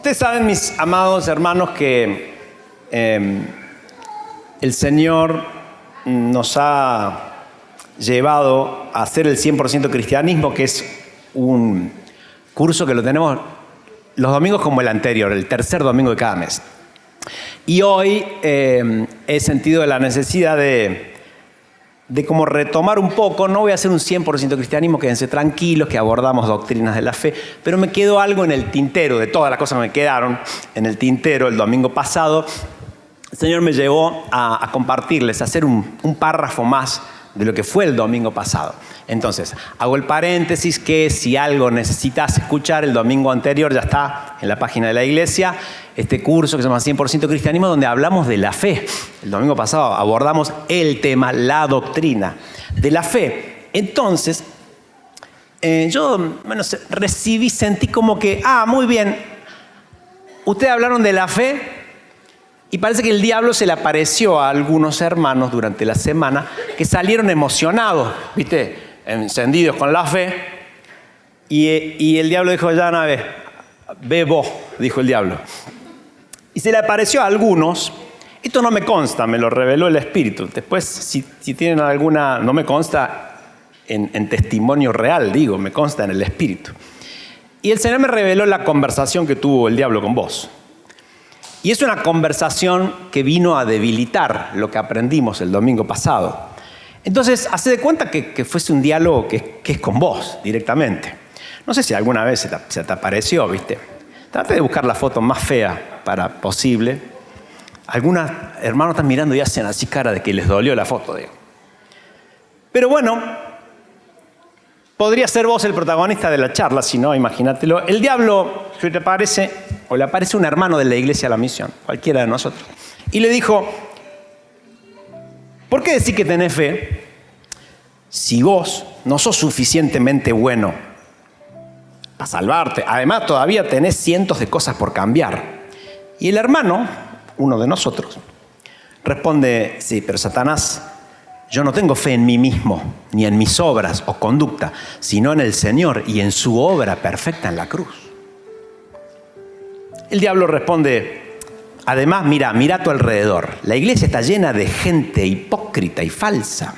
Ustedes saben, mis amados hermanos, que el Señor nos ha llevado a hacer el 100% cristianismo, que es un curso que lo tenemos los domingos como el anterior, el tercer domingo de cada mes. Y hoy he sentido la necesidad de como retomar un poco. No voy a hacer un 100% cristianismo, quédense tranquilos que abordamos doctrinas de la fe, pero me quedó algo en el tintero, de todas las cosas que me quedaron en el tintero el domingo pasado. El Señor me llevó a compartirles, a hacer un párrafo más de lo que fue el domingo pasado. Entonces, hago el paréntesis que si algo necesitas escuchar, el domingo anterior ya está en la página de la iglesia, este curso que se llama 100% Cristianismo, donde hablamos de la fe. El domingo pasado abordamos el tema, la doctrina de la fe. Entonces, yo sentí como que, muy bien, ustedes hablaron de la fe, y parece que el diablo se le apareció a algunos hermanos durante la semana que salieron emocionados, ¿viste? Encendidos con la fe. Y el diablo dijo, ya no, ve vos, dijo el diablo. Y se le apareció a algunos. Esto no me consta, me lo reveló el Espíritu. Después, si tienen alguna, no me consta en testimonio real, digo, me consta en el Espíritu. Y el Señor me reveló la conversación que tuvo el diablo con vos. Y es una conversación que vino a debilitar lo que aprendimos el domingo pasado. Entonces, hace de cuenta que fuese un diálogo que es con vos directamente. No sé si alguna vez se te apareció, ¿viste? Trate de buscar la foto más fea posible. Algunos hermanos están mirando y hacen así cara de que les dolió la foto, digo. Pero bueno, podría ser vos el protagonista de la charla, si no, imagínatelo. El diablo, si te parece, o le aparece un hermano de la iglesia a la misión, cualquiera de nosotros, y le dijo, ¿por qué decís que tenés fe si vos no sos suficientemente bueno para salvarte? Además, todavía tenés cientos de cosas por cambiar. Y el hermano, uno de nosotros, responde, sí, pero Satanás, yo no tengo fe en mí mismo, ni en mis obras o conducta, sino en el Señor y en su obra perfecta en la cruz. El diablo responde, además, mira a tu alrededor. La iglesia está llena de gente hipócrita y falsa.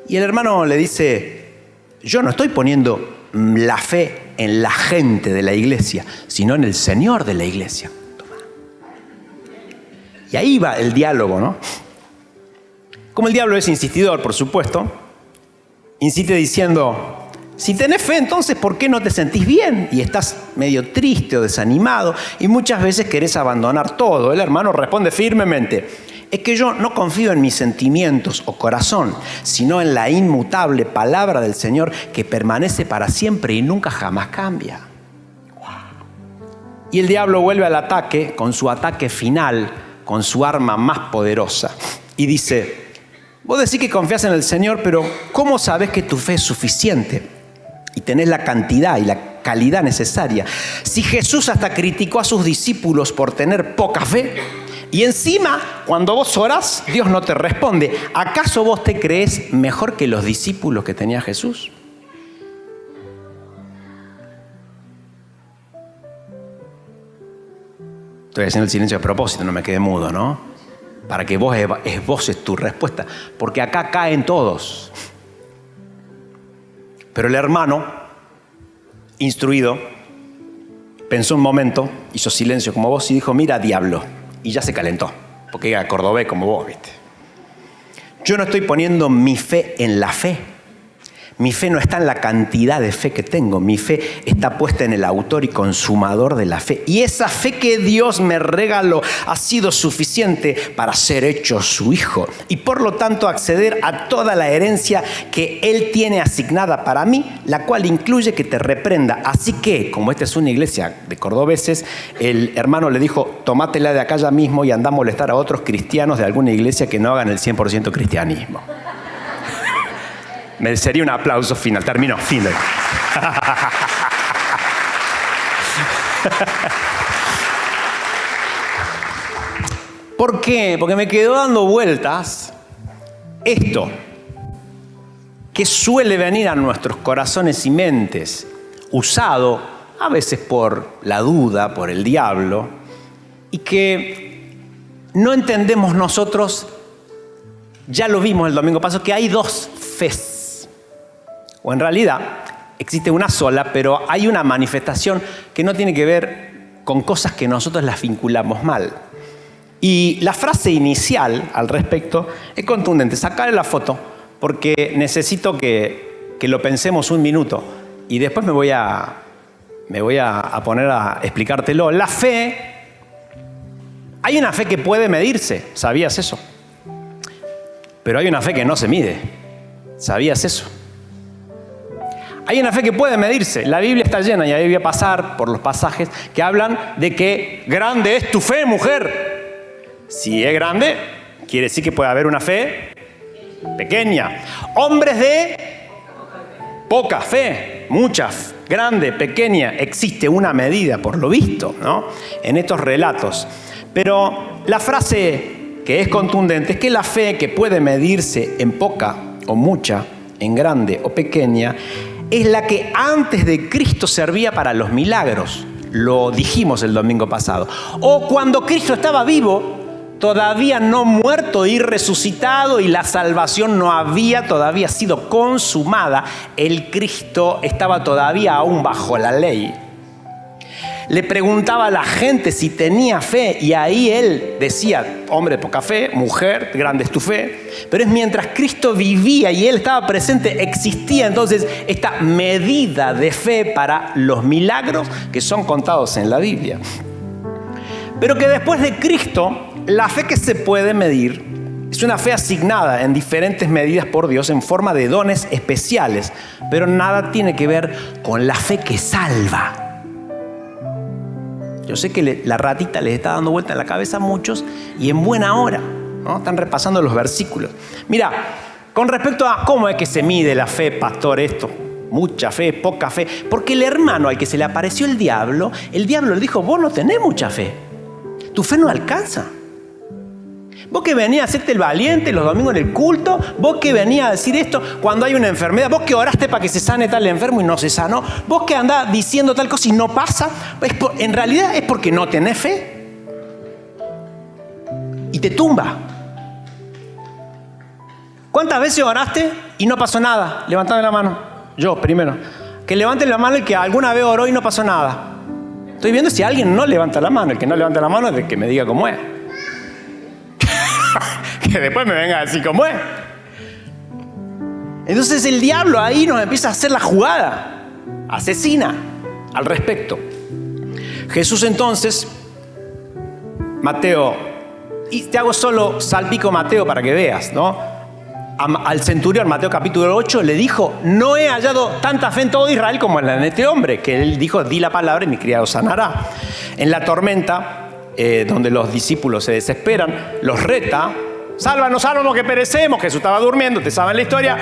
Y el hermano le dice, yo no estoy poniendo la fe en la gente de la iglesia, sino en el Señor de la iglesia. Toma. Y ahí va el diálogo, ¿no? Como el diablo es insistidor, por supuesto, insiste diciendo, si tenés fe, entonces, ¿por qué no te sentís bien? Y estás medio triste o desanimado y muchas veces querés abandonar todo. El hermano responde firmemente, es que yo no confío en mis sentimientos o corazón, sino en la inmutable palabra del Señor que permanece para siempre y nunca jamás cambia. Y el diablo vuelve al ataque con su ataque final, con su arma más poderosa. Y dice, vos decís que confías en el Señor, pero ¿cómo sabés que tu fe es suficiente? Y tenés la cantidad y la calidad necesaria. Si Jesús hasta criticó a sus discípulos por tener poca fe, y encima, cuando vos orás, Dios no te responde. ¿Acaso vos te creés mejor que los discípulos que tenía Jesús? Estoy haciendo el silencio a propósito, no me quedé mudo, ¿no? Para que vos esboces tu respuesta. Porque acá caen todos. Pero el hermano, instruido, pensó un momento, hizo silencio como vos y dijo, mira, diablo. Y ya se calentó, porque era cordobés como vos, ¿viste? Yo no estoy poniendo mi fe en la fe. Mi fe no está en la cantidad de fe que tengo. Mi fe está puesta en el autor y consumador de la fe. Y esa fe que Dios me regaló ha sido suficiente para ser hecho su hijo. Y por lo tanto acceder a toda la herencia que Él tiene asignada para mí, la cual incluye que te reprenda. Así que, como esta es una iglesia de cordobeses, el hermano le dijo, tomátela de acá ya mismo y anda a molestar a otros cristianos de alguna iglesia que no hagan el 100% cristianismo. Merecería un aplauso final. Terminó. Fin de... ¿Por qué? Porque me quedó dando vueltas esto que suele venir a nuestros corazones y mentes, usado a veces por la duda, por el diablo, y que no entendemos nosotros, ya lo vimos el domingo pasado, que hay dos fes. O en realidad existe una sola, pero hay una manifestación que no tiene que ver con cosas que nosotros las vinculamos mal. Y la frase inicial al respecto es contundente. Sacarle la foto porque necesito que lo pensemos un minuto y después me voy a poner a explicártelo. La fe, hay una fe que puede medirse, ¿sabías eso? Pero hay una fe que no se mide, ¿sabías eso? Hay una fe que puede medirse. La Biblia está llena, y ahí voy a pasar por los pasajes que hablan de que grande es tu fe, mujer. Si es grande, quiere decir que puede haber una fe pequeña. Hombres de poca fe, muchas, grande, pequeña. Existe una medida, por lo visto, ¿no? En estos relatos. Pero la frase que es contundente es que la fe que puede medirse en poca o mucha, en grande o pequeña, es la que antes de Cristo servía para los milagros. Lo dijimos el domingo pasado. O cuando Cristo estaba vivo, todavía no muerto y resucitado, y la salvación no había todavía sido consumada. El Cristo estaba todavía aún bajo la ley. Le preguntaba a la gente si tenía fe, y ahí él decía: hombre de poca fe, mujer, grande es tu fe. Pero es mientras Cristo vivía y él estaba presente, existía entonces esta medida de fe para los milagros que son contados en la Biblia. Pero que después de Cristo, la fe que se puede medir es una fe asignada en diferentes medidas por Dios en forma de dones especiales, pero nada tiene que ver con la fe que salva. Yo sé que la ratita les está dando vuelta en la cabeza a muchos, y en buena hora, ¿no? Están repasando los versículos. Mira, con respecto a cómo es que se mide la fe, pastor, esto, mucha fe, poca fe, porque el hermano al que se le apareció el diablo le dijo: vos no tenés mucha fe, tu fe no alcanza. Vos que venías a hacerte el valiente los domingos en el culto, vos que venías a decir esto cuando hay una enfermedad, vos que oraste para que se sane tal enfermo y no se sanó, vos que andás diciendo tal cosa y no pasa, en realidad es porque no tenés fe. Y te tumba. ¿Cuántas veces oraste y no pasó nada? Levantame la mano. Yo primero. Que levante la mano el que alguna vez oró y no pasó nada. Estoy viendo si alguien no levanta la mano. El que no levanta la mano es de que me diga cómo es. Que después me venga a decir cómo es. Entonces el diablo ahí nos empieza a hacer la jugada asesina al respecto. Jesús entonces, Mateo, y te hago solo salpico Mateo para que veas, ¿no? Al centurión, Mateo capítulo 8, le dijo: no he hallado tanta fe en todo Israel como en este hombre, que él dijo: di la palabra y mi criado sanará. En la tormenta, donde los discípulos se desesperan, los reta: sálvanos, sálvanos que perecemos. Jesús estaba durmiendo, te saben la historia.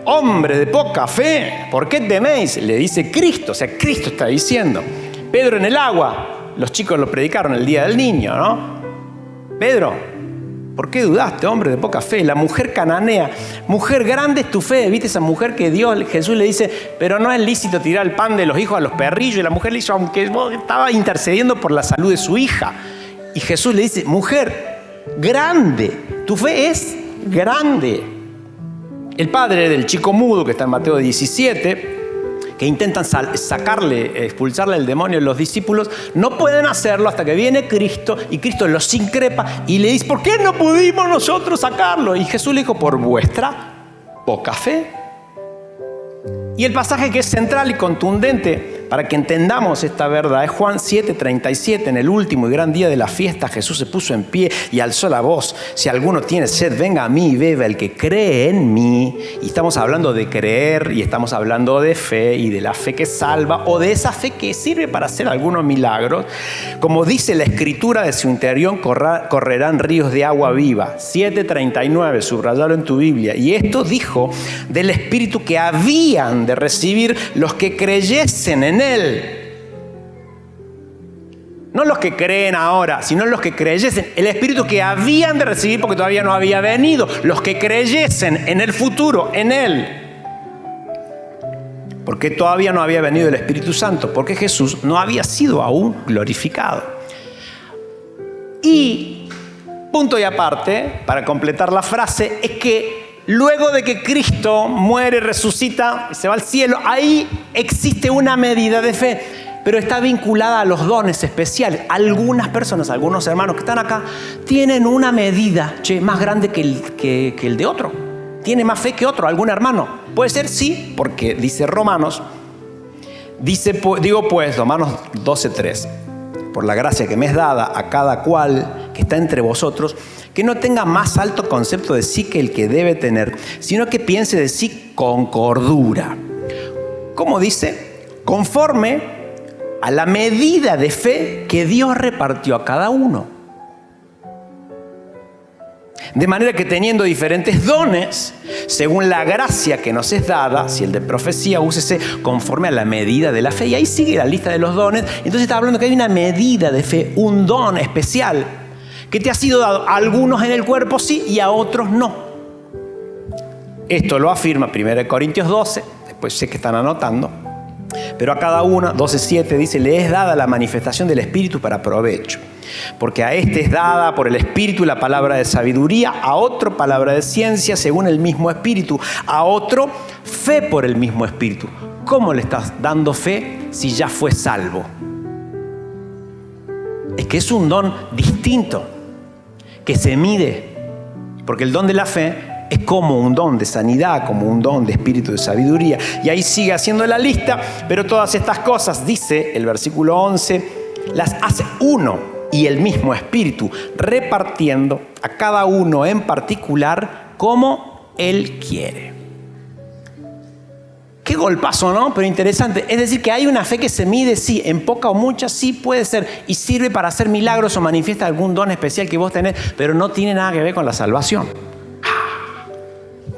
Hombre de poca fe, ¿por qué teméis? Le dice Cristo, o sea, Cristo está diciendo. Pedro en el agua, los chicos lo predicaron el día del niño, ¿no? Pedro, ¿por qué dudaste, hombre de poca fe? La mujer cananea, mujer, grande es tu fe. ¿Viste esa mujer que Jesús le dice: pero no es lícito tirar el pan de los hijos a los perrillos? Y la mujer le dice: aunque estaba intercediendo por la salud de su hija. Y Jesús le dice: mujer, grande, tu fe es grande. El padre del chico mudo, que está en Mateo 17, que intentan expulsarle el demonio a los discípulos, no pueden hacerlo hasta que viene Cristo, y Cristo los increpa y le dice: ¿por qué no pudimos nosotros sacarlo? Y Jesús le dijo: por vuestra poca fe. Y el pasaje que es central y contundente para que entendamos esta verdad es Juan 7:37. En el último y gran día de la fiesta, Jesús se puso en pie y alzó la voz: si alguno tiene sed, venga a mí y beba. El que cree en mí. Y estamos hablando de creer, y estamos hablando de fe, y de la fe que salva, o de esa fe que sirve para hacer algunos milagros. Como dice la Escritura, de su interior correrán ríos de agua viva. 7:39, subrayalo en tu Biblia. Y esto dijo del Espíritu que habían de recibir los que creyesen en Él. No los que creen ahora, sino los que creyesen. El Espíritu que habían de recibir, porque todavía no había venido. Los que creyesen en el futuro, en Él. ¿Por porque todavía no había venido el Espíritu Santo, porque Jesús no había sido aún glorificado. Y, punto y aparte, para completar la frase, es que luego de que Cristo muere, resucita y se va al cielo, ahí existe una medida de fe, pero está vinculada a los dones especiales. Algunas personas, algunos hermanos que están acá, tienen una medida más grande que el de otro. Tiene más fe que otro, algún hermano. Puede ser, sí, porque dice Romanos, Romanos 12:3, por la gracia que me es dada a cada cual que está entre vosotros, que no tenga más alto concepto de sí que el que debe tener, sino que piense de sí con cordura. ¿Cómo dice? Conforme a la medida de fe que Dios repartió a cada uno. De manera que teniendo diferentes dones, según la gracia que nos es dada, si el de profecía, úsese conforme a la medida de la fe. Y ahí sigue la lista de los dones. Entonces está hablando que hay una medida de fe, un don especial, que te ha sido dado a algunos en el cuerpo sí y a otros no. Esto lo afirma 1 Corintios 12, después sé que están anotando, pero a cada uno, 12:7 dice, le es dada la manifestación del Espíritu para provecho. Porque a este es dada por el Espíritu la palabra de sabiduría, a otro palabra de ciencia según el mismo Espíritu, a otro fe por el mismo Espíritu. ¿Cómo le estás dando fe si ya fue salvo? Es que es un don distinto, que se mide, porque el don de la fe es como un don de sanidad, como un don de espíritu de sabiduría. Y ahí sigue haciendo la lista, pero todas estas cosas, dice el versículo 11, las hace uno y el mismo Espíritu, repartiendo a cada uno en particular como Él quiere. Qué golpazo, ¿no? Pero interesante. Es decir, que hay una fe que se mide, sí, en poca o mucha, sí puede ser, y sirve para hacer milagros o manifiesta algún don especial que vos tenés, pero no tiene nada que ver con la salvación.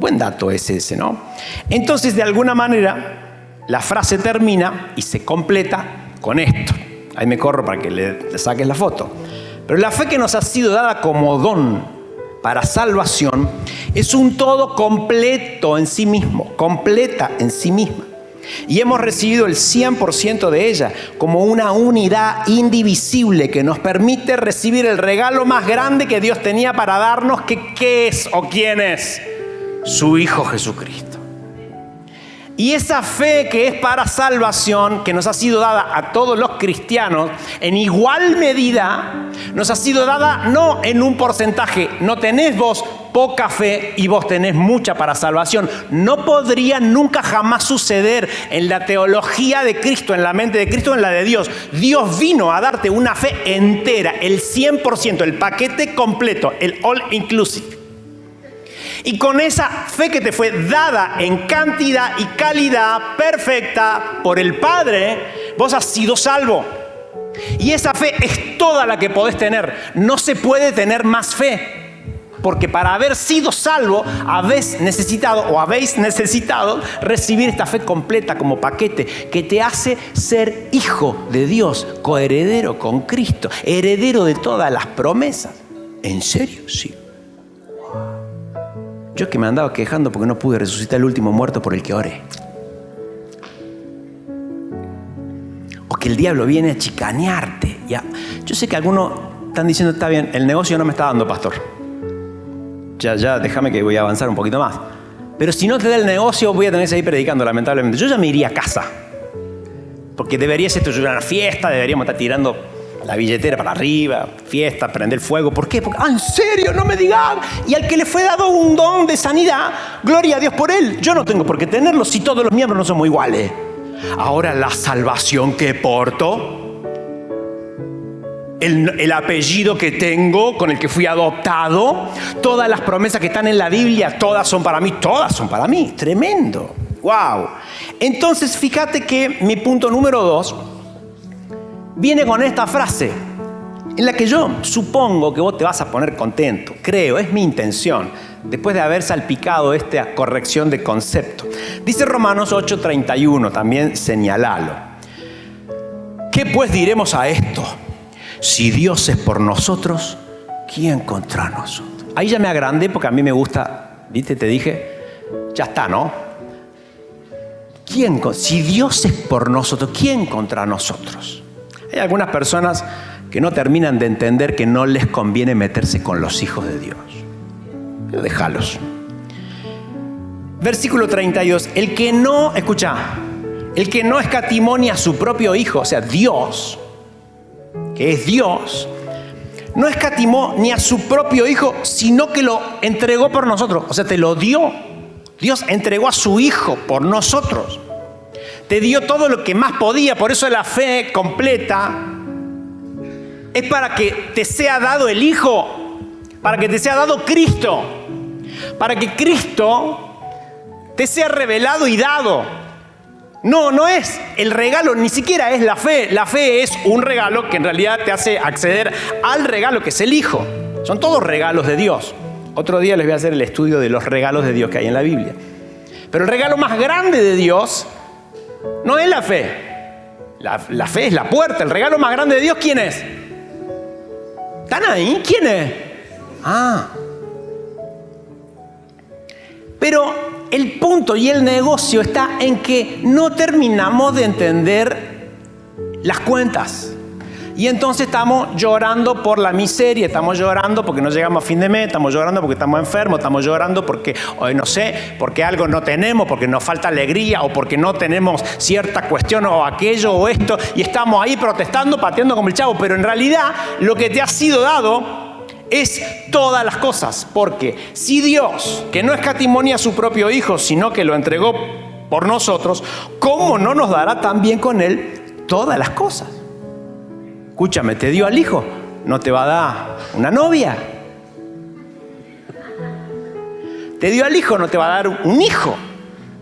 Buen dato es ese, ¿no? Entonces, de alguna manera, la frase termina y se completa con esto. Ahí me corro para que le saques la foto. Pero la fe que nos ha sido dada como don para salvación es un todo completo en sí mismo, completa en sí misma. Y hemos recibido el 100% de ella como una unidad indivisible que nos permite recibir el regalo más grande que Dios tenía para darnos, que ¿qué es o quién es? Su Hijo Jesucristo. Y esa fe que es para salvación, que nos ha sido dada a todos los cristianos, en igual medida, nos ha sido dada no en un porcentaje. No tenés vos poca fe y vos tenés mucha para salvación. No podría nunca jamás suceder en la teología de Cristo, en la mente de Cristo, en la de Dios. Dios vino a darte una fe entera, el 100%, el paquete completo, el all inclusive. Y con esa fe que te fue dada en cantidad y calidad perfecta por el Padre, vos has sido salvo. Y esa fe es toda la que podés tener. No se puede tener más fe. Porque para haber sido salvo, habéis necesitado recibir esta fe completa como paquete que te hace ser hijo de Dios, coheredero con Cristo, heredero de todas las promesas. ¿En serio? Sí. Yo que me andaba quejando porque no pude resucitar el último muerto por el que oré. O que el diablo viene a chicanearte. Ya. Yo sé que algunos están diciendo, está bien, el negocio no me está dando, pastor. Ya, déjame que voy a avanzar un poquito más. Pero si no te da el negocio, voy a tener que seguir predicando, lamentablemente. Yo ya me iría a casa. Porque debería ser esto una fiesta, deberíamos estar tirando la billetera para arriba, fiesta, prender fuego. ¿Por qué? Porque, ¿en serio? No me digan. Y al que le fue dado un don de sanidad, gloria a Dios por él. Yo no tengo por qué tenerlo si todos los miembros no somos iguales. Ahora la salvación que porto, el apellido que tengo, con el que fui adoptado, todas las promesas que están en la Biblia, todas son para mí, tremendo. Wow. Entonces, fíjate que mi punto número 2 viene con esta frase, en la que yo supongo que vos te vas a poner contento. Creo, es mi intención, después de haber salpicado esta corrección de concepto. Dice Romanos 8:31, también señalalo. ¿Qué pues diremos a esto? Si Dios es por nosotros, ¿quién contra nosotros? Ahí ya me agrandé porque a mí me gusta, ¿viste? Te dije, ya está, ¿no? Si Dios es por nosotros, ¿quién contra nosotros? Hay algunas personas que no terminan de entender que no les conviene meterse con los hijos de Dios. Pero déjalos. Versículo 32. El que no escatimó ni a su propio hijo, o sea, Dios, que es Dios, no escatimó ni a su propio hijo, sino que lo entregó por nosotros. O sea, te lo dio. Dios entregó a su hijo por nosotros. Te dio todo lo que más podía. Por eso la fe completa es para que te sea dado el hijo, para que te sea dado Cristo, para que Cristo te sea revelado y dado. No es el regalo, ni siquiera es la fe. La fe es un regalo que en realidad te hace acceder al regalo que es el Hijo. Son todos regalos de Dios. Otro día les voy a hacer el estudio de los regalos de Dios que hay en la Biblia. Pero el regalo más grande de Dios no es la fe. La fe es la puerta. El regalo más grande de Dios, ¿quién es? ¿Están ahí? ¿Quién es? Pero el punto y el negocio está en que no terminamos de entender las cuentas. Y entonces estamos llorando por la miseria, estamos llorando porque no llegamos a fin de mes, estamos llorando porque estamos enfermos, estamos llorando porque, porque algo no tenemos, porque nos falta alegría o porque no tenemos cierta cuestión o aquello o esto. Y estamos ahí protestando, pateando como el chavo. Pero en realidad lo que te ha sido dado es todas las cosas. Porque si Dios, que no escatimó ni a su propio Hijo, sino que lo entregó por nosotros, ¿cómo no nos dará también con Él todas las cosas? Escúchame, te dio al Hijo, ¿no te va a dar una novia? Te dio al Hijo, no te va a dar un hijo.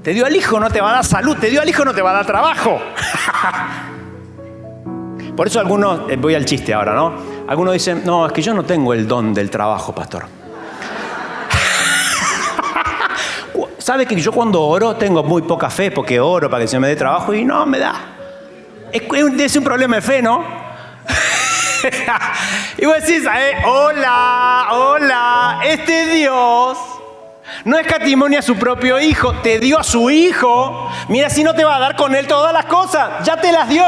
Te dio al Hijo, no te va a dar salud. Te dio al Hijo, no te va a dar trabajo. Por eso algunos, voy al chiste ahora, ¿no? Algunos dicen, no, es que yo no tengo el don del trabajo, pastor. ¿Sabe que yo cuando oro tengo muy poca fe porque oro para que se me dé trabajo y no me da? Es un problema de fe, ¿no? Y vos decís, hola, este Dios no escatimó ni a su propio Hijo, te dio a su Hijo. Mira, si no te va a dar con Él todas las cosas, ya te las dio,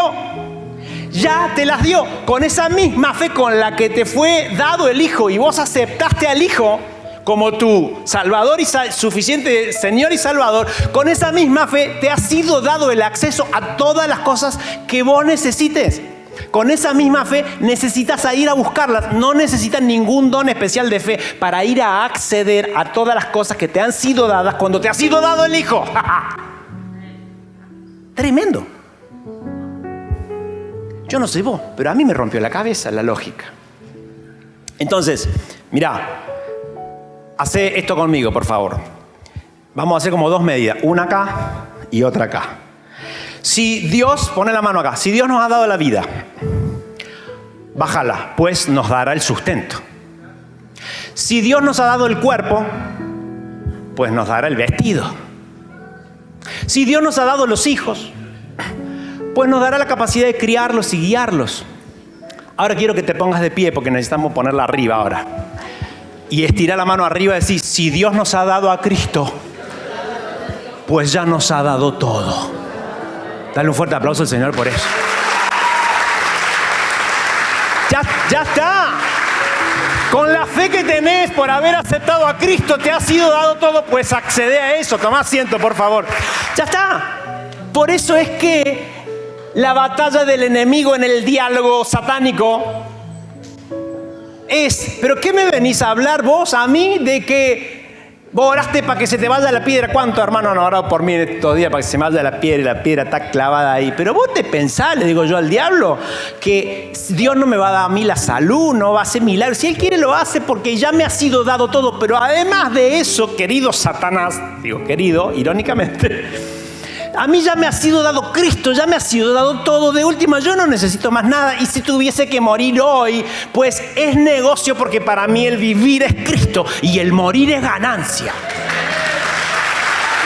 con esa misma fe con la que te fue dado el Hijo y vos aceptaste al Hijo como tu Salvador y suficiente Señor y Salvador. Con esa misma fe te ha sido dado el acceso a todas las cosas que vos necesites. Con esa misma fe necesitas ir a buscarlas. No necesitas ningún don especial de fe para ir a acceder a todas las cosas que te han sido dadas cuando te ha sido dado el Hijo. Tremendo. Yo no sé vos, pero a mí me rompió la cabeza la lógica. Entonces, mirá, hace esto conmigo, por favor. Vamos a hacer como dos medidas, una acá y otra acá. Si Dios, pone la mano acá, si Dios nos ha dado la vida, bájala, pues nos dará el sustento. Si Dios nos ha dado el cuerpo, pues nos dará el vestido. Si Dios nos ha dado los hijos, pues nos dará la capacidad de criarlos y guiarlos. Ahora quiero que te pongas de pie porque necesitamos ponerla arriba ahora. Y estira la mano arriba y decir, si Dios nos ha dado a Cristo, pues ya nos ha dado todo. Dale un fuerte aplauso al Señor por eso. Ya está. Con la fe que tenés por haber aceptado a Cristo, te ha sido dado todo, pues accede a eso. Tomá asiento, por favor. Ya está. Por eso es que la batalla del enemigo en el diálogo satánico es, ¿pero qué me venís a hablar vos a mí de que vos oraste para que se te vaya la piedra? ¿Cuántos hermanos han orado por mí estos días para que se me vaya la piedra y la piedra está clavada ahí? Pero vos te pensás, le digo yo al diablo, que Dios no me va a dar a mí la salud, no va a hacer milagros. Si Él quiere lo hace porque ya me ha sido dado todo. Pero además de eso, querido Satanás, digo querido, irónicamente, a mí ya me ha sido dado Cristo, ya me ha sido dado todo. De última, yo no necesito más nada. Y si tuviese que morir hoy, pues es negocio, porque para mí el vivir es Cristo y el morir es ganancia.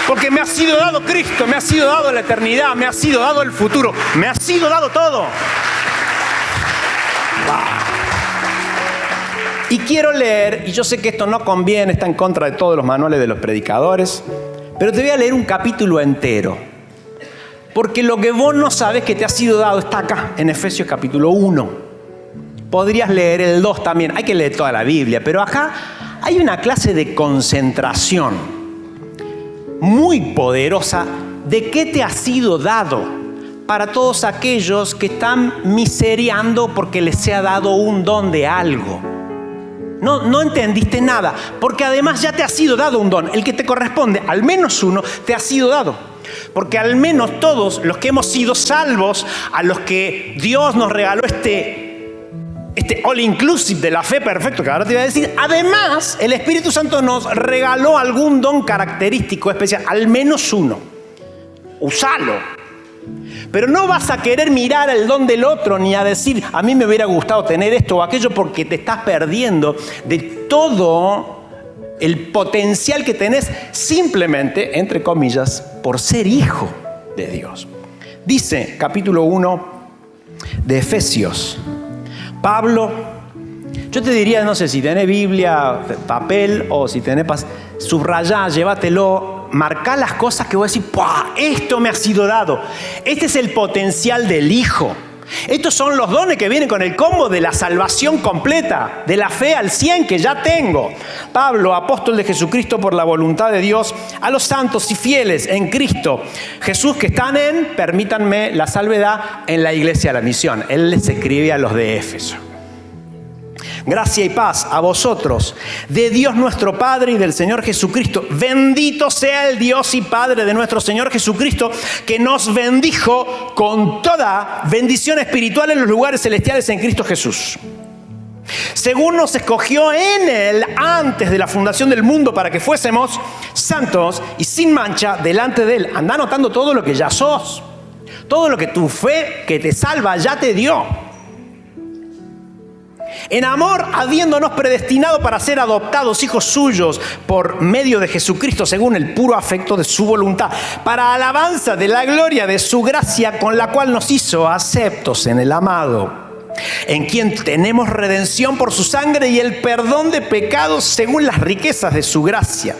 Porque me ha sido dado Cristo, me ha sido dado la eternidad, me ha sido dado el futuro, me ha sido dado todo. Wow. Y quiero leer, y yo sé que esto no conviene, está en contra de todos los manuales de los predicadores, pero te voy a leer un capítulo entero. Porque lo que vos no sabés que te ha sido dado está acá, en Efesios capítulo 1. Podrías leer el 2 también, hay que leer toda la Biblia, pero acá hay una clase de concentración muy poderosa de qué te ha sido dado para todos aquellos que están miseriando porque les se ha dado un don de algo. No entendiste nada, porque además ya te ha sido dado un don, el que te corresponde, al menos uno, te ha sido dado. Porque al menos todos los que hemos sido salvos, a los que Dios nos regaló este all inclusive de la fe perfecto que ahora te voy a decir, además el Espíritu Santo nos regaló algún don característico especial, al menos uno. Usalo. Pero no vas a querer mirar el don del otro ni a decir, a mí me hubiera gustado tener esto o aquello, porque te estás perdiendo de todo el potencial que tenés simplemente, entre comillas, por ser hijo de Dios. Dice, capítulo 1 de Efesios, Pablo, yo te diría, no sé, si tenés Biblia, papel, o si tenés subrayá, llévatelo, marcá las cosas que vos decís, ¡pua! Esto me ha sido dado. Este es el potencial del hijo. Estos son los dones que vienen con el combo de la salvación completa, de la fe al 100 que ya tengo. Pablo, apóstol de Jesucristo por la voluntad de Dios, a los santos y fieles en Cristo Jesús que están permítanme la salvedad, en la iglesia de la misión. Él les escribe a los de Éfeso. Gracia y paz a vosotros, de Dios nuestro Padre y del Señor Jesucristo. Bendito sea el Dios y Padre de nuestro Señor Jesucristo, que nos bendijo con toda bendición espiritual en los lugares celestiales en Cristo Jesús. Según nos escogió en Él antes de la fundación del mundo para que fuésemos santos y sin mancha delante de Él. Anda anotando todo lo que ya sos. Todo lo que tu fe que te salva ya te dio. En amor, habiéndonos predestinado para ser adoptados hijos suyos por medio de Jesucristo, según el puro afecto de su voluntad, para alabanza de la gloria de su gracia, con la cual nos hizo aceptos en el amado, en quien tenemos redención por su sangre y el perdón de pecados según las riquezas de su gracia,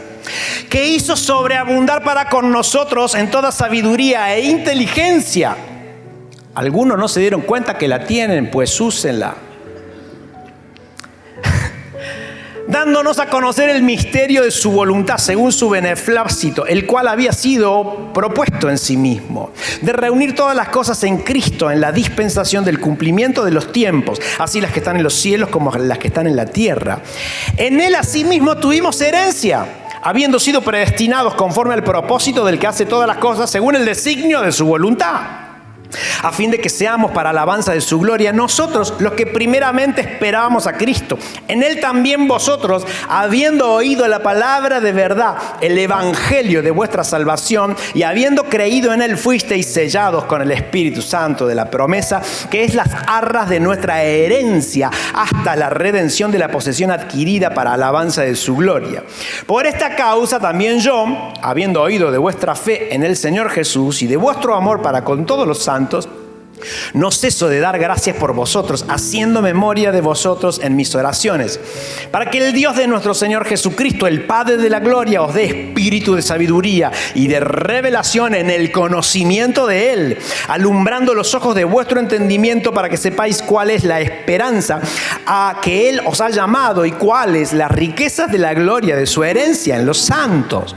que hizo sobreabundar para con nosotros en toda sabiduría e inteligencia. Algunos no se dieron cuenta que la tienen, pues úsenla. Dándonos a conocer el misterio de su voluntad según su beneplácito, el cual había sido propuesto en sí mismo, de reunir todas las cosas en Cristo en la dispensación del cumplimiento de los tiempos, así las que están en los cielos como las que están en la tierra. En Él asimismo tuvimos herencia, habiendo sido predestinados conforme al propósito del que hace todas las cosas según el designio de su voluntad, a fin de que seamos para alabanza de su gloria nosotros los que primeramente esperábamos a Cristo. En Él también vosotros, habiendo oído la palabra de verdad, el evangelio de vuestra salvación, y habiendo creído en Él, fuisteis sellados con el Espíritu Santo de la promesa, que es las arras de nuestra herencia, hasta la redención de la posesión adquirida para alabanza de su gloria. Por esta causa también yo, habiendo oído de vuestra fe en el Señor Jesús y de vuestro amor para con todos los santos, no ceso de dar gracias por vosotros, haciendo memoria de vosotros en mis oraciones, para que el Dios de nuestro Señor Jesucristo, el Padre de la gloria, os dé espíritu de sabiduría y de revelación en el conocimiento de Él, alumbrando los ojos de vuestro entendimiento, para que sepáis cuál es la esperanza a que Él os ha llamado y cuáles las riquezas de la gloria de su herencia en los santos,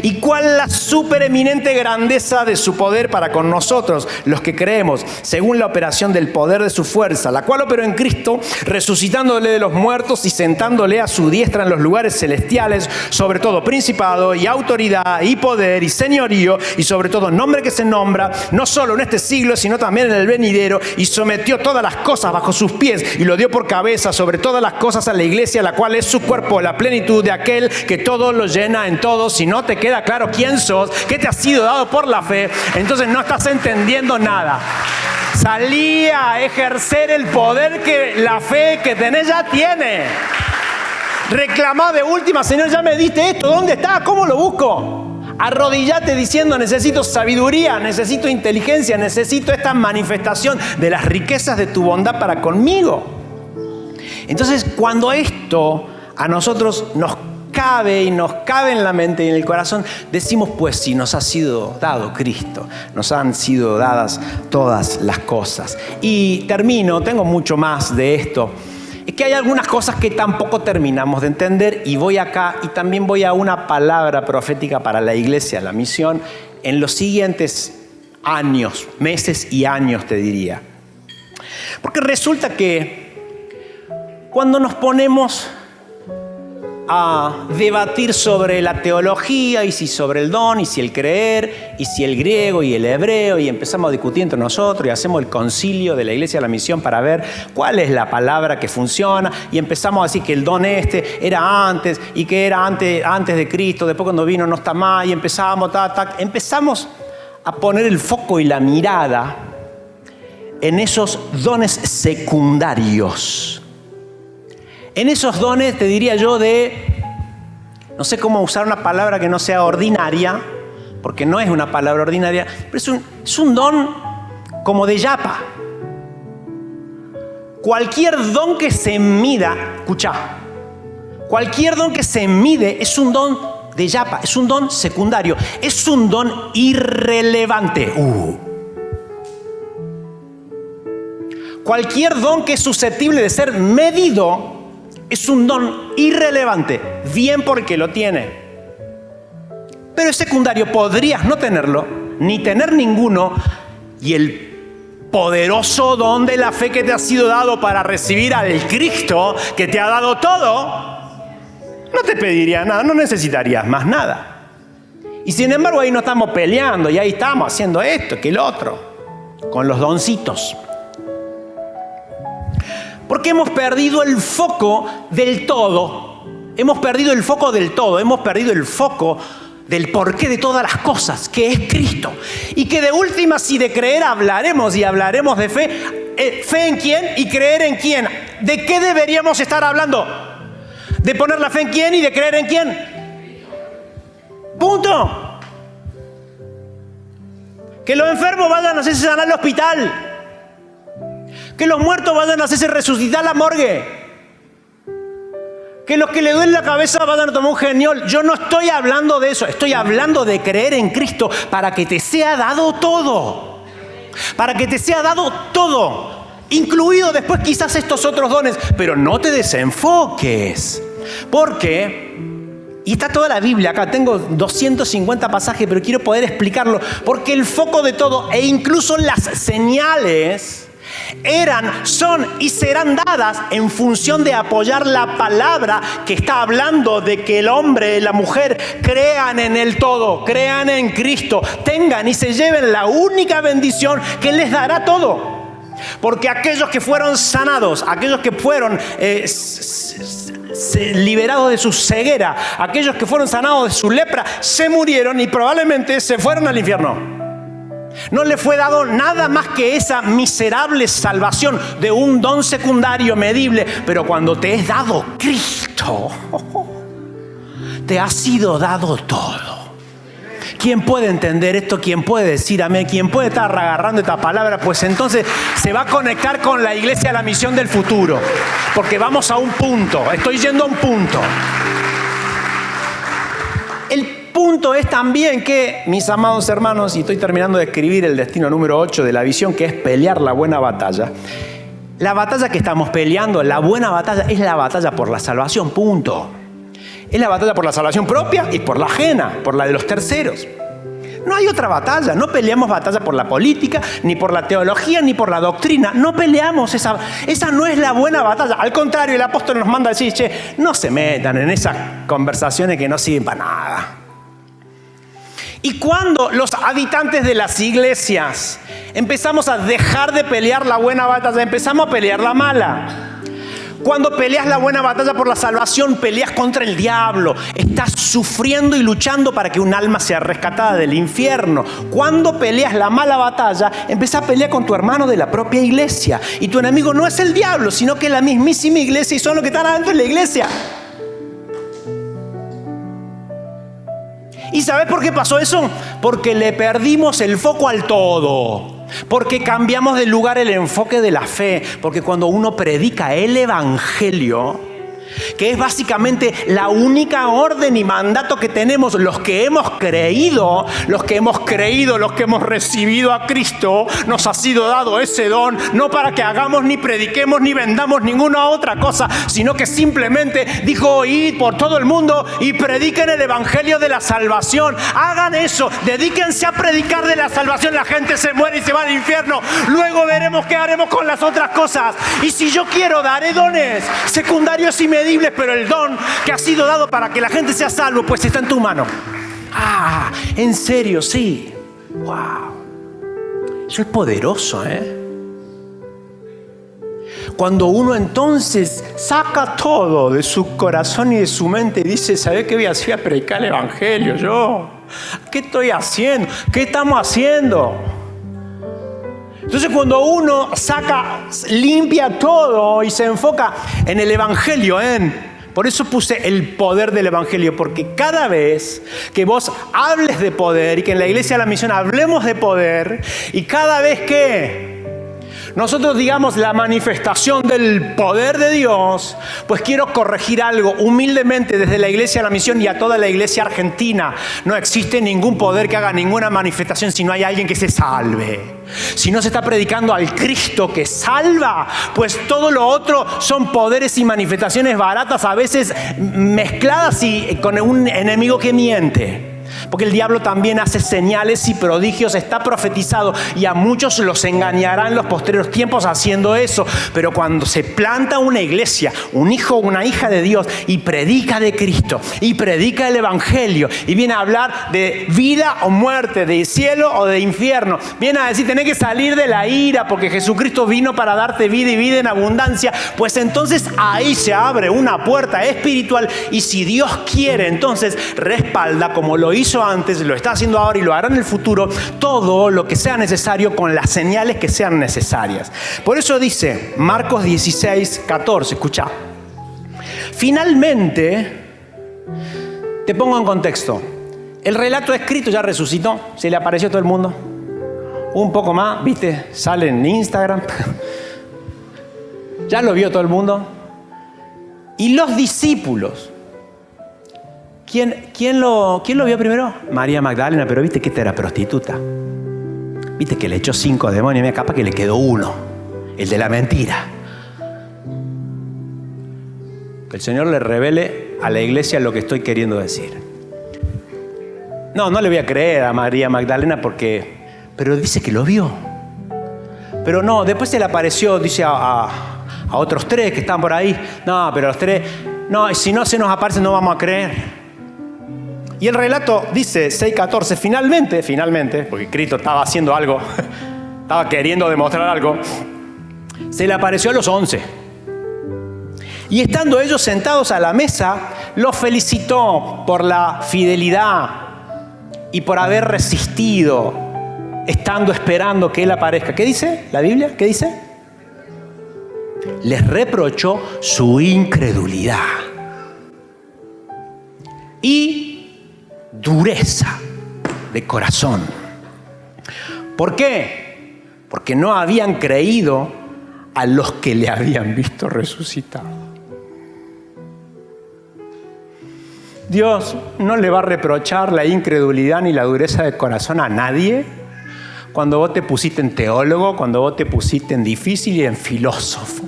y cuál la supereminente grandeza de su poder para con nosotros, los que creemos, según la operación del poder de su fuerza, la cual operó en Cristo, resucitándole de los muertos y sentándole a su diestra en los lugares celestiales, sobre todo principado y autoridad y poder y señorío, y sobre todo nombre que se nombra, no solo en este siglo, sino también en el venidero, y sometió todas las cosas bajo sus pies, y lo dio por cabeza sobre todas las cosas a la iglesia, la cual es su cuerpo, la plenitud de aquel que todo lo llena en todo. Si no te queda claro quién sos, qué te ha sido dado por la fe, entonces no estás entendiendo nada. Salí a ejercer el poder que la fe que tenés ya tiene. Reclamá de última, Señor, ya me diste esto, ¿dónde está? ¿Cómo lo busco? Arrodillate diciendo, necesito sabiduría, necesito inteligencia, necesito esta manifestación de las riquezas de tu bondad para conmigo. Entonces, cuando esto a nosotros nos cabe y nos cabe en la mente y en el corazón, decimos, pues sí, nos ha sido dado Cristo, nos han sido dadas todas las cosas. Y termino, tengo mucho más de esto. Es que hay algunas cosas que tampoco terminamos de entender y voy acá y también voy a una palabra profética para la iglesia, la misión, en los siguientes años, meses y años te diría. Porque resulta que cuando nos ponemos a debatir sobre la teología y si sobre el don y si el creer y si el griego y el hebreo y empezamos a discutir entre nosotros y hacemos el concilio de la iglesia de la misión para ver cuál es la palabra que funciona y empezamos a decir que el don era antes y que era antes de Cristo, después cuando vino no está más y empezamos a poner el foco y la mirada en esos dones secundarios. En esos dones, te diría yo, no sé cómo usar una palabra que no sea ordinaria, porque no es una palabra ordinaria, pero es un don como de yapa. Cualquier don que se mida, escuchá, cualquier don que se mide es un don de yapa, es un don secundario, es un don irrelevante. Cualquier don que es susceptible de ser medido es un don irrelevante, bien porque lo tiene. Pero es secundario, podrías no tenerlo, ni tener ninguno, y el poderoso don de la fe que te ha sido dado para recibir al Cristo que te ha dado todo, no te pediría nada, no necesitarías más nada. Y sin embargo ahí no estamos peleando, y ahí estamos haciendo esto, que el otro, con los doncitos. Porque hemos perdido el foco del todo. Hemos perdido el foco del todo. Hemos perdido el foco del porqué de todas las cosas, que es Cristo. Y que de última, si de creer hablaremos y hablaremos de fe. ¿Fe en quién y creer en quién? ¿De qué deberíamos estar hablando? ¿De poner la fe en quién y de creer en quién? Punto. Que los enfermos vayan a hacerse sanar al hospital. Que los muertos vayan a hacerse resucitar la morgue. Que los que le duele la cabeza vayan a tomar un geniol. Yo no estoy hablando de eso. Estoy hablando de creer en Cristo para que te sea dado todo. Para que te sea dado todo. Incluido después quizás estos otros dones. Pero no te desenfoques. Porque, y está toda la Biblia acá, tengo 250 pasajes, pero quiero poder explicarlo. Porque el foco de todo, e incluso las señales, son y serán dadas en función de apoyar la palabra que está hablando de que el hombre y la mujer crean en el todo, crean en Cristo, tengan y se lleven la única bendición que les dará todo. Porque aquellos que fueron sanados, aquellos que fueron liberados de su ceguera, aquellos que fueron sanados de su lepra, se murieron y probablemente se fueron al infierno. No le fue dado nada más que esa miserable salvación de un don secundario medible. Pero cuando te es dado Cristo, te ha sido dado todo. ¿Quién puede entender esto? ¿Quién puede decir amén? ¿Quién puede estar agarrando esta palabra? Pues entonces se va a conectar con la iglesia, la misión del futuro. Porque vamos a un punto. Estoy yendo a un punto. El punto es también que, mis amados hermanos, y estoy terminando de escribir el destino número 8 de la visión, que es pelear la buena batalla. La batalla que estamos peleando, la buena batalla, es la batalla por la salvación, punto. Es la batalla por la salvación propia y por la ajena, por la de los terceros. No hay otra batalla. No peleamos batalla por la política, ni por la teología, ni por la doctrina. No peleamos esa no es la buena batalla. Al contrario, el apóstol nos manda a decir, no se metan en esas conversaciones que no sirven para nada. Y cuando los habitantes de las iglesias empezamos a dejar de pelear la buena batalla, empezamos a pelear la mala. Cuando peleas la buena batalla por la salvación, peleas contra el diablo. Estás sufriendo y luchando para que un alma sea rescatada del infierno. Cuando peleas la mala batalla, empezás a pelear con tu hermano de la propia iglesia. Y tu enemigo no es el diablo, sino que es la mismísima iglesia y son los que están adentro de la iglesia. ¿Y sabes por qué pasó eso? Porque le perdimos el foco al todo. Porque cambiamos de lugar el enfoque de la fe. Porque cuando uno predica el evangelio, que es básicamente la única orden y mandato que tenemos los que hemos creído, los que hemos recibido a Cristo. Nos ha sido dado ese don, no para que hagamos ni prediquemos ni vendamos ninguna otra cosa, sino que simplemente dijo: id por todo el mundo y prediquen el evangelio de la salvación. Hagan eso, dedíquense a predicar de la salvación. La gente se muere y se va al infierno, luego veremos qué haremos con las otras cosas. Y si yo quiero, daré dones secundarios y medibles, pero el don que ha sido dado para que la gente sea salvo, pues está en tu mano. ¿En serio? Sí. Wow. Eso es poderoso, Cuando uno entonces saca todo de su corazón y de su mente y dice: ¿sabes qué voy a hacer? A predicar el evangelio yo. ¿Qué estoy haciendo? ¿Qué estamos haciendo? Entonces, cuando uno limpia todo y se enfoca en el evangelio, por eso puse el poder del evangelio, porque cada vez que vos hables de poder y que en la Iglesia de la Misión hablemos de poder, y cada vez que nosotros digamos la manifestación del poder de Dios, pues quiero corregir algo humildemente desde la Iglesia de la Misión y a toda la Iglesia argentina. No existe ningún poder que haga ninguna manifestación si no hay alguien que se salve. Si no se está predicando al Cristo que salva, pues todo lo otro son poderes y manifestaciones baratas, a veces mezcladas y con un enemigo que miente. Porque el diablo también hace señales y prodigios, está profetizado, y a muchos los engañará en los posteriores tiempos haciendo eso. Pero cuando se planta una iglesia, un hijo o una hija de Dios, y predica de Cristo, y predica el evangelio, y viene a hablar de vida o muerte, de cielo o de infierno, viene a decir: tenés que salir de la ira porque Jesucristo vino para darte vida y vida en abundancia, pues entonces ahí se abre una puerta espiritual, y si Dios quiere, entonces respalda, como lo hizo antes, lo está haciendo ahora y lo hará en el futuro, todo lo que sea necesario con las señales que sean necesarias. Por eso dice Marcos 16:14, escucha: finalmente, te pongo en contexto, el relato escrito ya resucitó, se le apareció a todo el mundo, un poco más, viste, sale en Instagram, ya lo vio todo el mundo. Y los discípulos, ¿Quién lo vio primero? María Magdalena, pero viste que esta era prostituta. Viste que le echó 5 demonios, mira, capaz que le quedó uno, el de la mentira. Que el Señor le revele a la iglesia lo que estoy queriendo decir. No le voy a creer a María Magdalena pero dice que lo vio. Pero no, después se le apareció, dice a otros 3 que estaban por ahí. No, pero los 3, no, si no se nos aparece no vamos a creer. Y el relato dice 6:14, finalmente, porque Cristo estaba haciendo algo, estaba queriendo demostrar algo, se le apareció a los 11. Y estando ellos sentados a la mesa, los felicitó por la fidelidad y por haber resistido, estando esperando que Él aparezca. ¿Qué dice la Biblia? ¿Qué dice? Les reprochó su incredulidad y dureza de corazón. ¿Por qué? Porque no habían creído a los que le habían visto resucitar. Dios no le va a reprochar la incredulidad ni la dureza de corazón a nadie cuando vos te pusiste en teólogo, cuando vos te pusiste en difícil y en filósofo.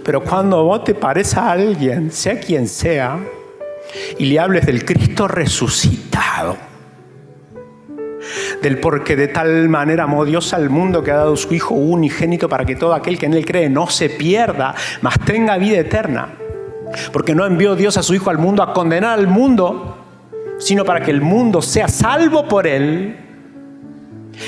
Pero cuando vos te pares a alguien, sea quien sea, y le hables del Cristo resucitado, del porque de tal manera amó Dios al mundo que ha dado su Hijo unigénito para que todo aquel que en Él cree no se pierda, mas tenga vida eterna. Porque no envió Dios a su Hijo al mundo a condenar al mundo, sino para que el mundo sea salvo por Él.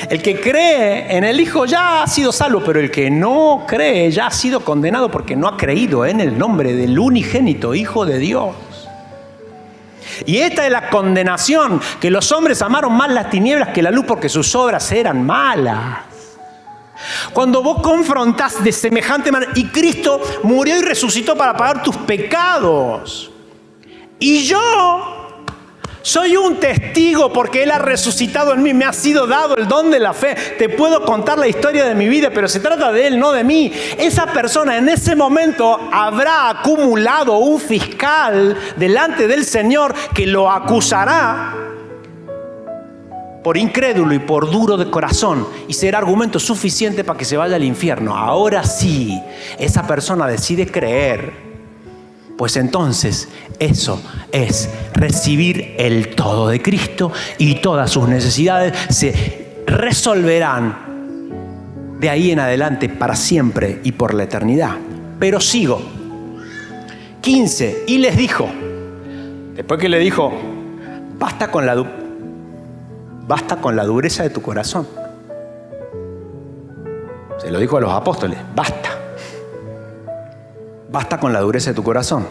El que cree en el Hijo ya ha sido salvo, pero el que no cree ya ha sido condenado porque no ha creído en el nombre del unigénito Hijo de Dios. Y esta es la condenación, que los hombres amaron más las tinieblas que la luz porque sus obras eran malas. Cuando vos confrontás de semejante manera, y Cristo murió y resucitó para pagar tus pecados, y yo Soy un testigo porque Él ha resucitado en mí, me ha sido dado el don de la fe. Te puedo contar la historia de mi vida, pero se trata de Él, no de mí. Esa persona en ese momento habrá acumulado un fiscal delante del Señor que lo acusará por incrédulo y por duro de corazón, y será argumento suficiente para que se vaya al infierno. Ahora sí, esa persona decide creer. Pues entonces eso es recibir el todo de Cristo y todas sus necesidades se resolverán de ahí en adelante para siempre y por la eternidad. Pero sigo. 15. Y les dijo, después que le dijo, basta con la dureza de tu corazón. Se lo dijo a los apóstoles, basta con la dureza de tu corazón.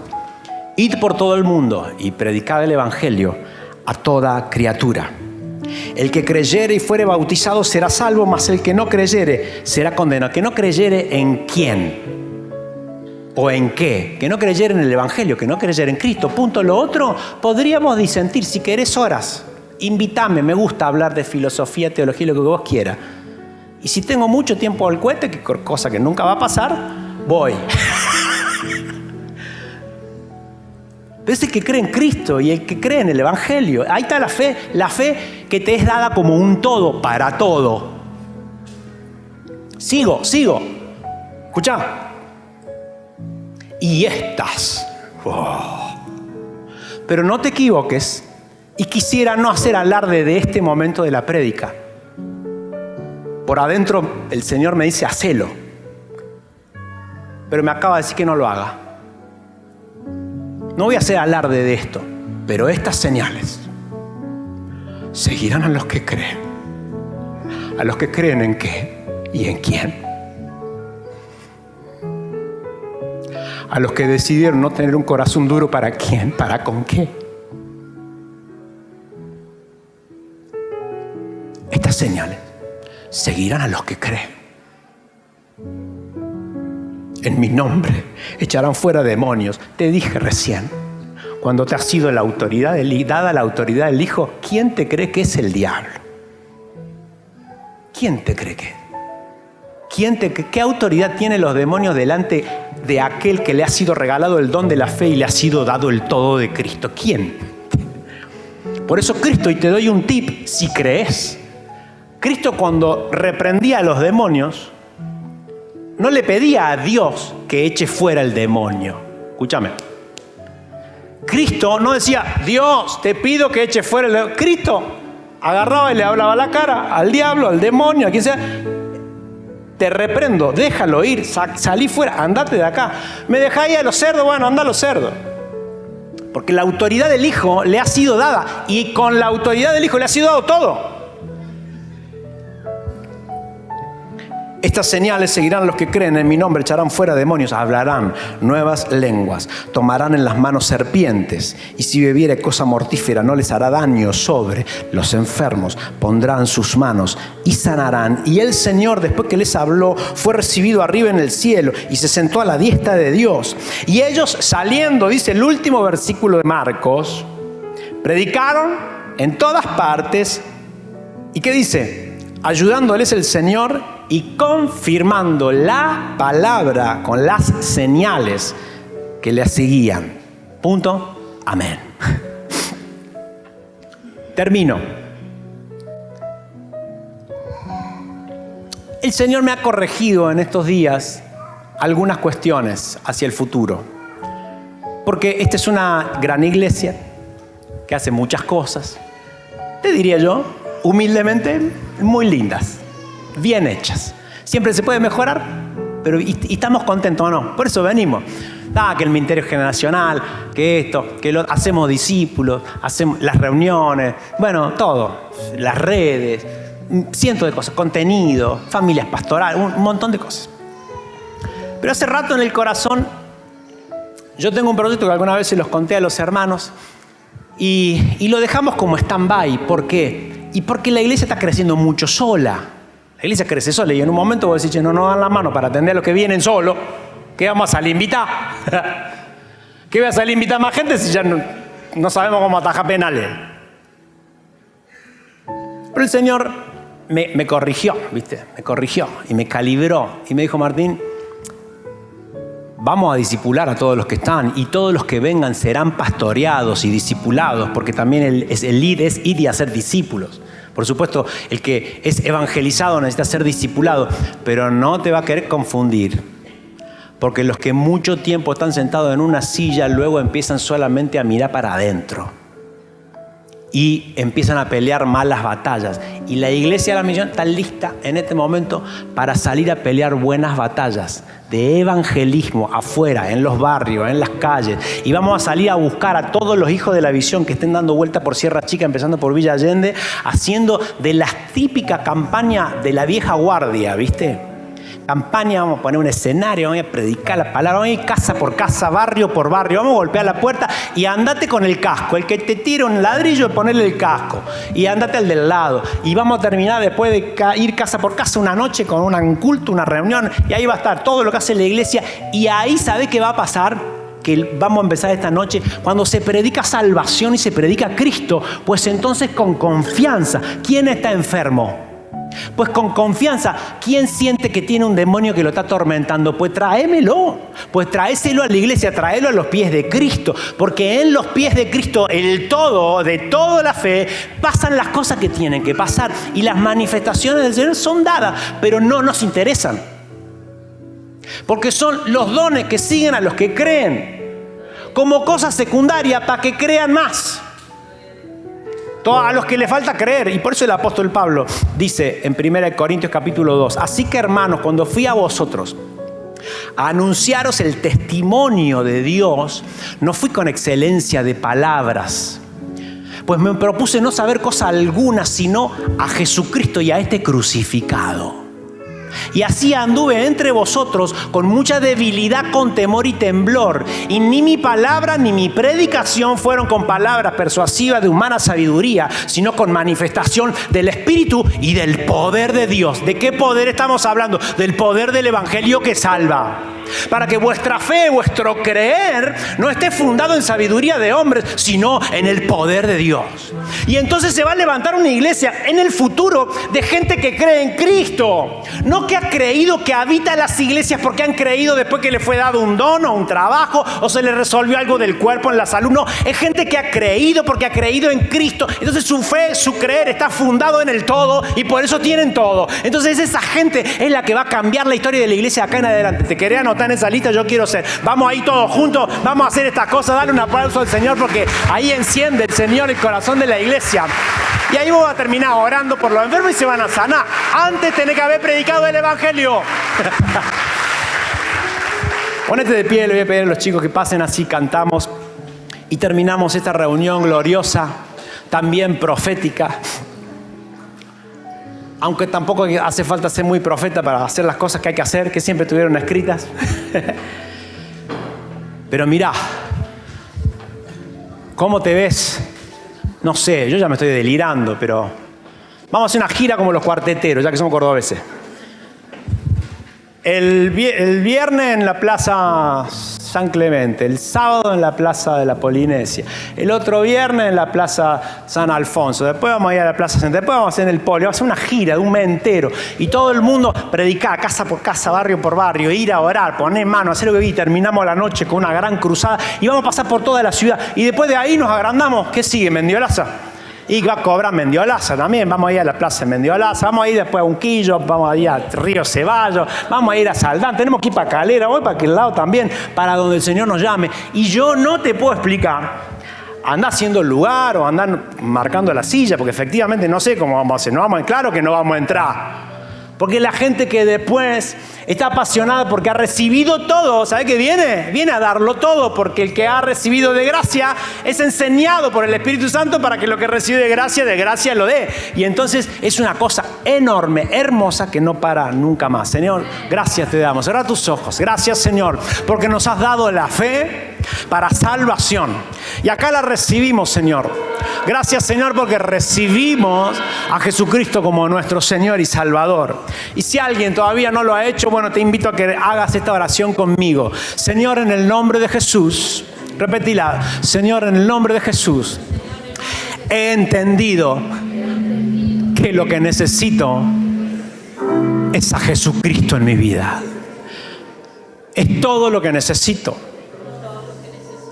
Id por todo el mundo y predicad el evangelio a toda criatura. El que creyere y fuere bautizado será salvo, mas el que no creyere será condenado. Que no creyere en quién o en qué. Que no creyere en el evangelio, que no creyere en Cristo. Punto. Lo otro podríamos disentir. Si querés horas, invítame. Me gusta hablar de filosofía, teología, lo que vos quieras. Y si tengo mucho tiempo al cohete, que cosa que nunca va a pasar, voy. Pero es el que cree en Cristo y el que cree en el evangelio. Ahí está la fe que te es dada como un todo para todo. Sigo. Escuchá. Y estas. Pero no te equivoques, y quisiera no hacer alarde de este momento de la prédica. Por adentro el Señor me dice, hacelo. Pero me acaba de decir que no lo haga. No voy a hacer alarde de esto, pero estas señales seguirán a los que creen. ¿A los que creen en qué y en quién? A los que decidieron no tener un corazón duro, ¿para quién? ¿Para con qué? Estas señales seguirán a los que creen. En mi nombre echarán fuera demonios. Te dije recién, cuando te ha sido dada la autoridad del Hijo, ¿quién te cree que es el diablo? ¿Quién te cree que es? ¿Qué autoridad tienen los demonios delante de aquel que le ha sido regalado el don de la fe y le ha sido dado el todo de Cristo? ¿Quién? Por eso Cristo, y te doy un tip, si crees, Cristo cuando reprendía a los demonios, no le pedía a Dios que eche fuera el demonio. Escúchame. Cristo no decía, Dios, te pido que eche fuera el demonio. Cristo agarraba y le hablaba a la cara al diablo, al demonio, a quien sea. Te reprendo, déjalo ir, salí fuera, andate de acá. ¿Me dejáis a los cerdos? Bueno, anda a los cerdos. Porque la autoridad del Hijo le ha sido dada, y con la autoridad del Hijo le ha sido dado todo. Estas señales seguirán los que creen en mi nombre, echarán fuera demonios, hablarán nuevas lenguas, tomarán en las manos serpientes, y si bebiere cosa mortífera no les hará daño. Sobre los enfermos pondrán sus manos y sanarán. Y el Señor, después que les habló, fue recibido arriba en el cielo y se sentó a la diestra de Dios. Y ellos saliendo, dice el último versículo de Marcos, predicaron en todas partes. ¿Y qué dice? Ayudándoles el Señor y confirmando la palabra con las señales que le seguían. Punto. Amén. Termino. El Señor me ha corregido en estos días algunas cuestiones hacia el futuro. Porque esta es una gran iglesia que hace muchas cosas, te diría yo, humildemente, muy lindas, bien hechas. Siempre se puede mejorar, pero y estamos contentos, ¿o no? Por eso venimos. Que el ministerio generacional, que esto, que lo hacemos discípulos, hacemos las reuniones, bueno, todo, las redes, cientos de cosas, contenido, familias pastorales, un montón de cosas. Pero hace rato en el corazón, yo tengo un proyecto que alguna vez se los conté a los hermanos y lo dejamos como stand-by. ¿Por qué? Y porque la iglesia está creciendo mucho sola. La iglesia crece sola y en un momento vos decís, no nos dan la mano para atender a los que vienen solo. ¿Qué vamos a salir a invitar? ¿Qué voy a salir a invitar más gente si ya no sabemos cómo atajar penales? Pero el Señor me corrigió, ¿viste? Me corrigió y me calibró. Y me dijo, Martín, vamos a discipular a todos los que están y todos los que vengan serán pastoreados y discipulados, porque también el ir es ir y hacer discípulos. Por supuesto, el que es evangelizado necesita ser discipulado, pero no te va a querer confundir. Porque los que mucho tiempo están sentados en una silla luego empiezan solamente a mirar para adentro. Y empiezan a pelear malas batallas. Y la Iglesia de la Misión está lista en este momento para salir a pelear buenas batallas de evangelismo afuera, en los barrios, en las calles. Y vamos a salir a buscar a todos los hijos de la visión que estén dando vuelta por Sierra Chica, empezando por Villa Allende, haciendo de las típicas campañas de la vieja guardia, ¿viste? Campaña, vamos a poner un escenario, vamos a predicar la palabra, vamos a ir casa por casa, barrio por barrio, vamos a golpear la puerta y andate con el casco. El que te tira un ladrillo, ponerle el casco y andate al del lado. Y vamos a terminar después de ir casa por casa una noche con un culto, una reunión, y ahí va a estar todo lo que hace la iglesia. Y ahí, ¿sabe qué va a pasar? Que vamos a empezar esta noche, cuando se predica salvación y se predica Cristo, pues entonces con confianza. ¿Quién está enfermo? Pues con confianza. ¿Quién siente que tiene un demonio que lo está atormentando? Pues tráemelo. Pues tráeselo a la iglesia, tráelo a los pies de Cristo. Porque en los pies de Cristo, el todo, de toda la fe, pasan las cosas que tienen que pasar. Y las manifestaciones del Señor son dadas, pero no nos interesan. Porque son los dones que siguen a los que creen. Como cosa secundaria para que crean más. A los que le falta creer. Y por eso el apóstol Pablo dice en 1 Corintios capítulo 2: así que, hermanos, cuando fui a vosotros a anunciaros el testimonio de Dios, no fui con excelencia de palabras, pues me propuse no saber cosa alguna sino a Jesucristo y a este crucificado. Y así anduve entre vosotros con mucha debilidad, con temor y temblor. Y ni mi palabra ni mi predicación fueron con palabras persuasivas de humana sabiduría, sino con manifestación del Espíritu y del poder de Dios. ¿De qué poder estamos hablando? Del poder del Evangelio que salva. Para que vuestra fe, vuestro creer, no esté fundado en sabiduría de hombres, sino en el poder de Dios. Y entonces se va a levantar una iglesia en el futuro de gente que cree en Cristo. No que ha creído, que habita en las iglesias porque han creído después que le fue dado un don o un trabajo o se le resolvió algo del cuerpo en la salud. No, es gente que ha creído porque ha creído en Cristo. Entonces su fe, su creer está fundado en el todo y por eso tienen todo. Entonces esa gente es la que va a cambiar la historia de la iglesia acá en adelante. Te quería anotar en esa lista, yo quiero ser. Vamos ahí todos juntos, vamos a hacer estas cosas. Dale un aplauso al Señor porque ahí enciende el Señor el corazón de la iglesia. Y ahí vamos a terminar orando por los enfermos y se van a sanar. Antes tenés que haber predicado el Evangelio. Ponete de pie, le voy a pedir a los chicos que pasen así, cantamos y terminamos esta reunión gloriosa, también profética. Aunque tampoco hace falta ser muy profeta para hacer las cosas que hay que hacer, que siempre estuvieron escritas. Pero mirá, ¿cómo te ves? No sé, yo ya me estoy delirando, pero vamos a hacer una gira como los cuarteteros, ya que somos cordobeses. El viernes en la Plaza San Clemente, el sábado en la Plaza de la Polinesia, el otro viernes en la Plaza San Alfonso, después vamos a ir a la Plaza Central, después vamos a hacer en el Polio, vamos a hacer una gira de un mes entero y todo el mundo predicar casa por casa, barrio por barrio, ir a orar, poner mano, hacer lo que vi, terminamos la noche con una gran cruzada y vamos a pasar por toda la ciudad y después de ahí nos agrandamos. ¿Qué sigue? Mendiolaza. Y va a cobrar Mendiolaza también. Vamos a ir a la plaza de Mendiolaza, vamos a ir después a Unquillo, vamos a ir a Río Ceballos, vamos a ir a Saldán, tenemos que ir para Calera, voy para aquel lado también, para donde el Señor nos llame. Y yo no te puedo explicar, andar haciendo el lugar o andar marcando la silla, porque efectivamente no sé cómo vamos a hacer, claro que no vamos a entrar. Porque la gente que después está apasionada porque ha recibido todo, ¿sabe qué viene? Viene a darlo todo, porque el que ha recibido de gracia es enseñado por el Espíritu Santo para que lo que recibe de gracia lo dé. Y entonces es una cosa enorme, hermosa, que no para nunca más. Señor, gracias te damos. Cierra tus ojos. Gracias, Señor, porque nos has dado la fe para salvación. Y acá la recibimos, Señor. Gracias, Señor, porque recibimos a Jesucristo como nuestro Señor y Salvador. Y si alguien todavía no lo ha hecho, bueno, te invito a que hagas esta oración conmigo. Señor, en el nombre de Jesús, repetila. Señor, en el nombre de Jesús, he entendido que lo que necesito es a Jesucristo en mi vida. Es todo lo que necesito.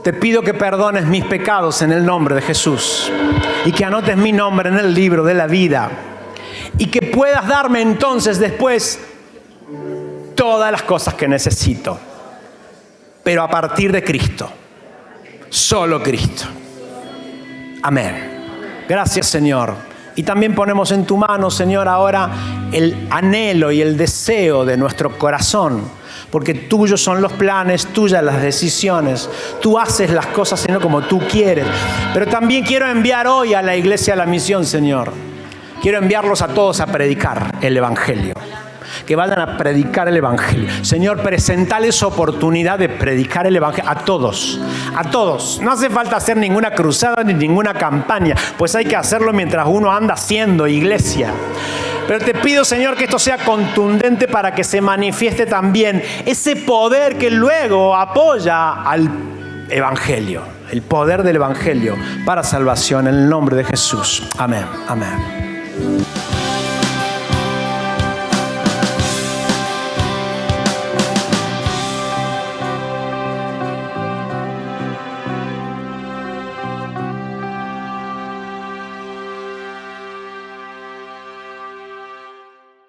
Te pido que perdones mis pecados en el nombre de Jesús y que anotes mi nombre en el libro de la vida y que puedas darme entonces después todas las cosas que necesito, pero a partir de Cristo, solo Cristo. Amén. Gracias, Señor. Y también ponemos en tu mano, Señor, ahora el anhelo y el deseo de nuestro corazón, porque tuyos son los planes, tuyas las decisiones. Tú haces las cosas, Señor, como tú quieres. Pero también quiero enviar hoy a la iglesia a la misión, Señor. Quiero enviarlos a todos a predicar el Evangelio. Que vayan a predicar el Evangelio. Señor, presentales oportunidad de predicar el Evangelio a todos. A todos. No hace falta hacer ninguna cruzada ni ninguna campaña, pues hay que hacerlo mientras uno anda haciendo iglesia. Pero te pido, Señor, que esto sea contundente para que se manifieste también ese poder que luego apoya al Evangelio. El poder del Evangelio para salvación en el nombre de Jesús. Amén. Amén.